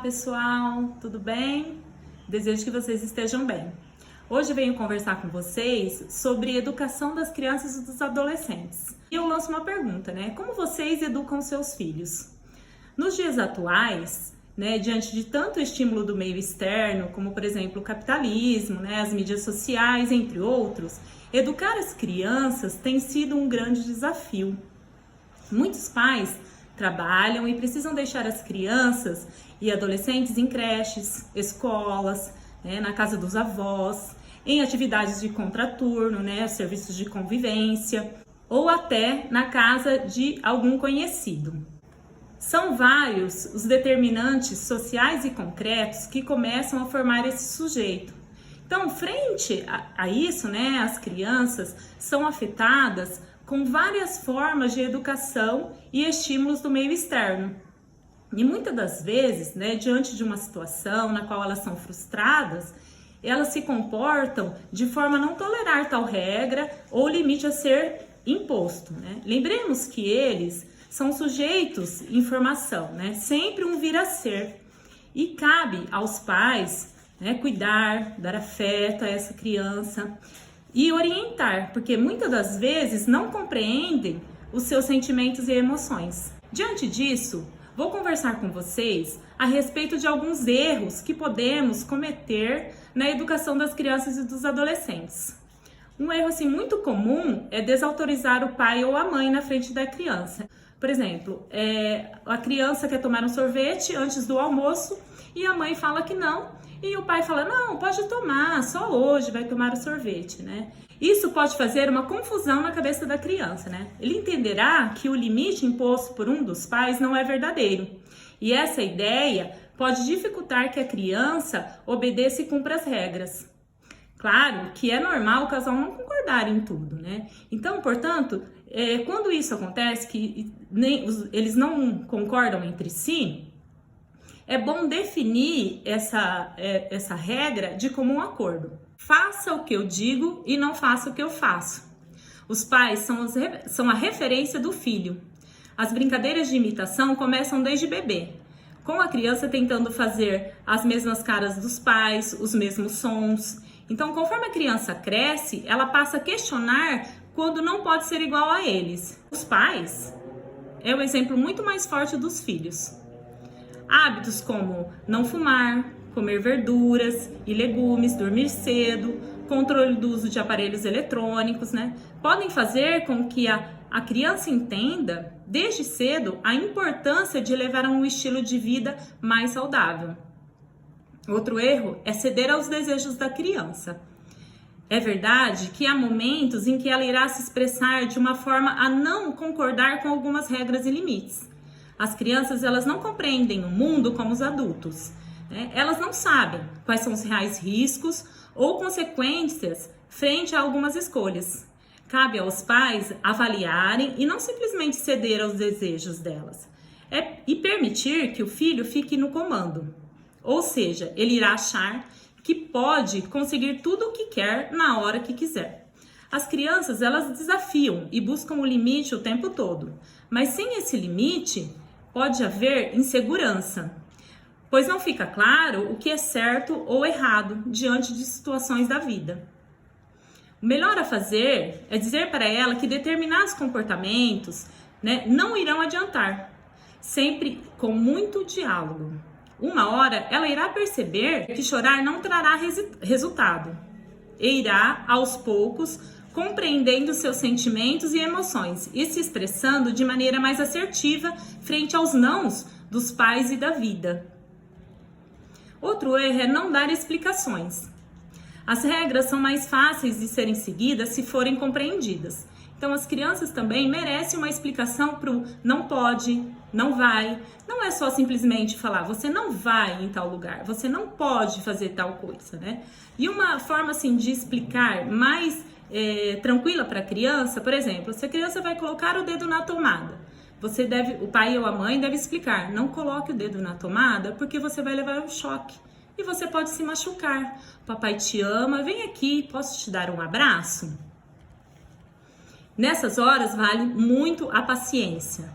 pessoal, tudo bem? Desejo que vocês estejam bem. Hoje eu venho conversar com vocês sobre educação das crianças e dos adolescentes. E eu lanço uma pergunta, né? Como vocês educam seus filhos? Nos dias atuais, diante de tanto estímulo do meio externo, como por exemplo o capitalismo, as mídias sociais, entre outros, educar as crianças tem sido um grande desafio. Muitos pais trabalham e precisam deixar as crianças e adolescentes em creches, escolas, na casa dos avós, em atividades de contraturno, serviços de convivência, ou até na casa de algum conhecido. São vários os determinantes sociais e concretos que começam a formar esse sujeito. Então, frente a isso, as crianças são afetadas com várias formas de educação e estímulos do meio externo. E muitas das vezes, diante de uma situação na qual elas são frustradas, elas se comportam de forma a não tolerar tal regra ou limite a ser imposto. Lembremos que eles são sujeitos em formação, sempre um vir a ser. E cabe aos pais cuidar, dar afeto a essa criança e orientar, porque muitas das vezes não compreendem os seus sentimentos e emoções. Diante disso, vou conversar com vocês a respeito de alguns erros que podemos cometer na educação das crianças e dos adolescentes. Um erro muito comum é desautorizar o pai ou a mãe na frente da criança. Por exemplo, a criança quer tomar um sorvete antes do almoço e a mãe fala que não, e o pai fala, não, pode tomar, só hoje vai tomar o sorvete, Isso pode fazer uma confusão na cabeça da criança, Ele entenderá que o limite imposto por um dos pais não é verdadeiro. E essa ideia pode dificultar que a criança obedeça e cumpra as regras. Claro que é normal o casal não concordar em tudo, Então, portanto, quando isso acontece, que eles não concordam entre si, é bom definir essa regra de comum acordo. Faça o que eu digo e não faça o que eu faço. Os pais são a referência do filho. As brincadeiras de imitação começam desde bebê, com a criança tentando fazer as mesmas caras dos pais, os mesmos sons. Então, conforme a criança cresce, ela passa a questionar quando não pode ser igual a eles. Os pais é o exemplo muito mais forte dos filhos. Hábitos como não fumar, comer verduras e legumes, dormir cedo, controle do uso de aparelhos eletrônicos, podem fazer com que a criança entenda, desde cedo, a importância de levar a um estilo de vida mais saudável. Outro erro é ceder aos desejos da criança. É verdade que há momentos em que ela irá se expressar de uma forma a não concordar com algumas regras e limites. As crianças, elas não compreendem o mundo como os adultos. Elas não sabem quais são os reais riscos ou consequências frente a algumas escolhas. Cabe aos pais avaliarem e não simplesmente ceder aos desejos delas. E permitir que o filho fique no comando. Ou seja, ele irá achar que pode conseguir tudo o que quer na hora que quiser. As crianças, elas desafiam e buscam o limite o tempo todo. Mas sem esse limite, pode haver insegurança, pois não fica claro o que é certo ou errado diante de situações da vida. O melhor a fazer é dizer para ela que determinados comportamentos não irão adiantar, sempre com muito diálogo. Uma hora ela irá perceber que chorar não trará resultado e irá, aos poucos, compreendendo seus sentimentos e emoções e se expressando de maneira mais assertiva frente aos nãos dos pais e da vida. Outro erro é não dar explicações. As regras são mais fáceis de serem seguidas se forem compreendidas. Então, as crianças também merecem uma explicação para o não pode, não vai. Não é só simplesmente falar, você não vai em tal lugar, você não pode fazer tal coisa, E uma forma, de explicar mais tranquila para a criança, por exemplo, se a criança vai colocar o dedo na tomada, o pai ou a mãe deve explicar, não coloque o dedo na tomada porque você vai levar um choque e você pode se machucar. Papai te ama, vem aqui, posso te dar um abraço? Nessas horas vale muito a paciência,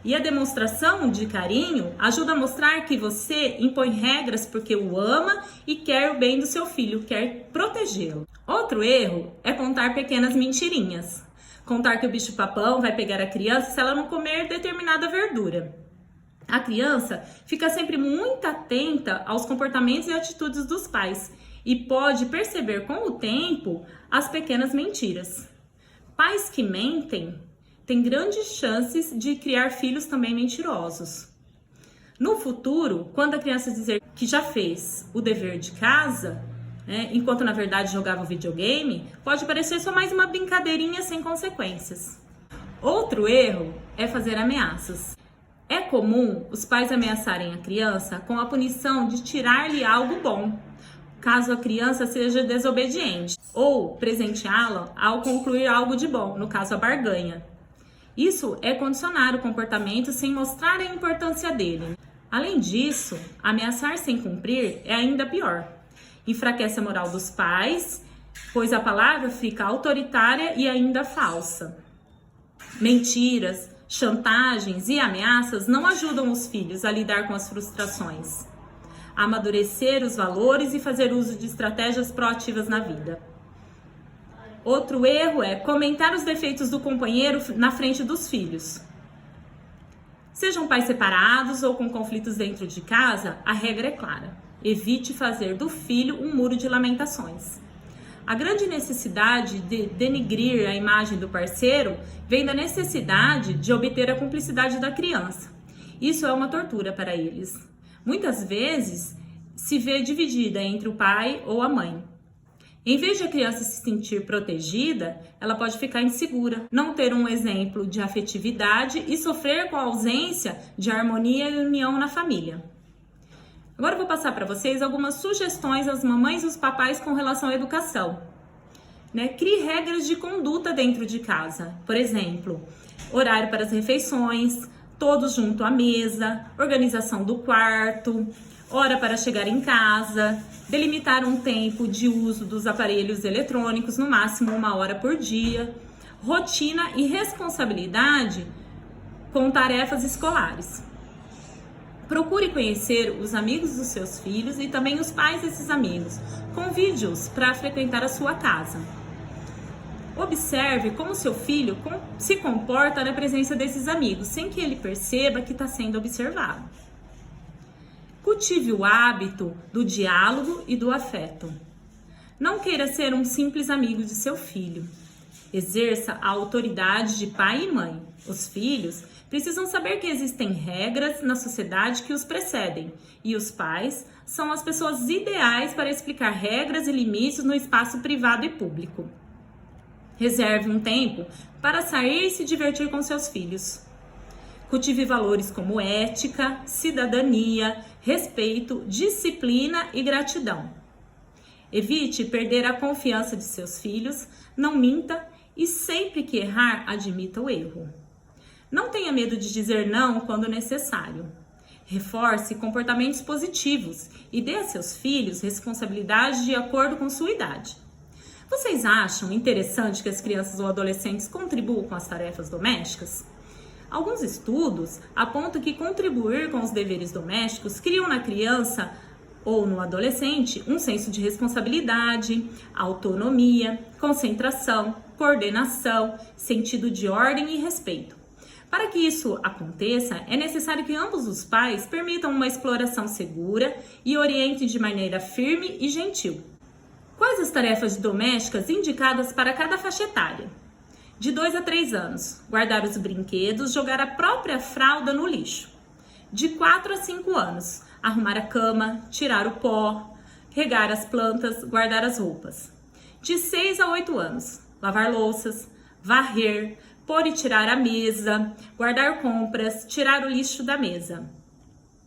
E a demonstração de carinho ajuda a mostrar que você impõe regras porque o ama e quer o bem do seu filho, quer protegê-lo. Outro erro é contar pequenas mentirinhas. Contar que o bicho-papão vai pegar a criança se ela não comer determinada verdura. A criança fica sempre muito atenta aos comportamentos e atitudes dos pais e pode perceber com o tempo as pequenas mentiras. Pais que mentem têm grandes chances de criar filhos também mentirosos. No futuro, quando a criança dizer que já fez o dever de casa, enquanto na verdade jogava videogame, pode parecer só mais uma brincadeirinha sem consequências. Outro erro é fazer ameaças. É comum os pais ameaçarem a criança com a punição de tirar-lhe algo bom, caso a criança seja desobediente, ou presenteá-la ao concluir algo de bom, no caso a barganha. Isso é condicionar o comportamento sem mostrar a importância dele. Além disso, ameaçar sem cumprir é ainda pior. Enfraquece a moral dos pais, pois a palavra fica autoritária e ainda falsa. Mentiras, chantagens e ameaças não ajudam os filhos a lidar com as frustrações, a amadurecer os valores e fazer uso de estratégias proativas na vida. Outro erro é comentar os defeitos do companheiro na frente dos filhos. Sejam pais separados ou com conflitos dentro de casa, a regra é clara. Evite fazer do filho um muro de lamentações. A grande necessidade de denigrir a imagem do parceiro vem da necessidade de obter a cumplicidade da criança. Isso é uma tortura para eles. Muitas vezes se vê dividida entre o pai ou a mãe. Em vez de a criança se sentir protegida, ela pode ficar insegura, não ter um exemplo de afetividade e sofrer com a ausência de harmonia e união na família. Agora eu vou passar para vocês algumas sugestões às mamães e os papais com relação à educação. Crie regras de conduta dentro de casa. Por exemplo, horário para as refeições, todos junto à mesa, organização do quarto, hora para chegar em casa, delimitar um tempo de uso dos aparelhos eletrônicos, no máximo 1 hora por dia, rotina e responsabilidade com tarefas escolares. Procure conhecer os amigos dos seus filhos e também os pais desses amigos. Convide-os para frequentar a sua casa. Observe como seu filho se comporta na presença desses amigos, sem que ele perceba que está sendo observado. Cultive o hábito do diálogo e do afeto. Não queira ser um simples amigo de seu filho. Exerça a autoridade de pai e mãe. Os filhos precisam saber que existem regras na sociedade que os precedem, e os pais são as pessoas ideais para explicar regras e limites no espaço privado e público. Reserve um tempo para sair e se divertir com seus filhos. Cultive valores como ética, cidadania, respeito, disciplina e gratidão. Evite perder a confiança de seus filhos, não minta e sempre que errar, admita o erro. Não tenha medo de dizer não quando necessário. Reforce comportamentos positivos e dê a seus filhos responsabilidade de acordo com sua idade. Vocês acham interessante que as crianças ou adolescentes contribuam com as tarefas domésticas? Alguns estudos apontam que contribuir com os deveres domésticos criam na criança ou no adolescente um senso de responsabilidade, autonomia, concentração, coordenação, sentido de ordem e respeito. Para que isso aconteça, é necessário que ambos os pais permitam uma exploração segura e orientem de maneira firme e gentil. Quais as tarefas domésticas indicadas para cada faixa etária? De 2 a 3 anos, guardar os brinquedos, jogar a própria fralda no lixo. De 4 a 5 anos, arrumar a cama, tirar o pó, regar as plantas, guardar as roupas. De 6 a 8 anos, lavar louças, varrer, pôr e tirar a mesa, guardar compras, tirar o lixo da mesa.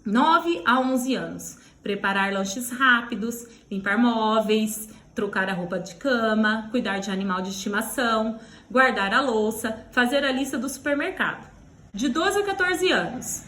9 a 11 anos, preparar lanches rápidos, limpar móveis, trocar a roupa de cama, cuidar de animal de estimação, guardar a louça, fazer a lista do supermercado. De 12 a 14 anos,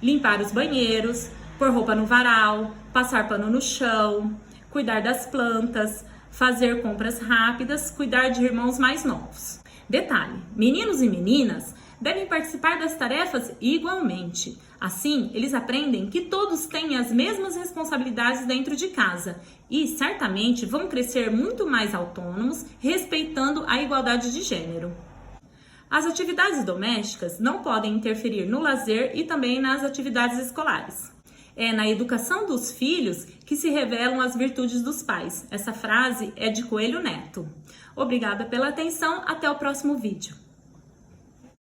limpar os banheiros, pôr roupa no varal, passar pano no chão, cuidar das plantas, fazer compras rápidas, cuidar de irmãos mais novos. Detalhe, meninos e meninas devem participar das tarefas igualmente. Assim, eles aprendem que todos têm as mesmas responsabilidades dentro de casa e, certamente, vão crescer muito mais autônomos, respeitando a igualdade de gênero. As atividades domésticas não podem interferir no lazer e também nas atividades escolares. É na educação dos filhos que se revelam as virtudes dos pais. Essa frase é de Coelho Neto. Obrigada pela atenção, até o próximo vídeo.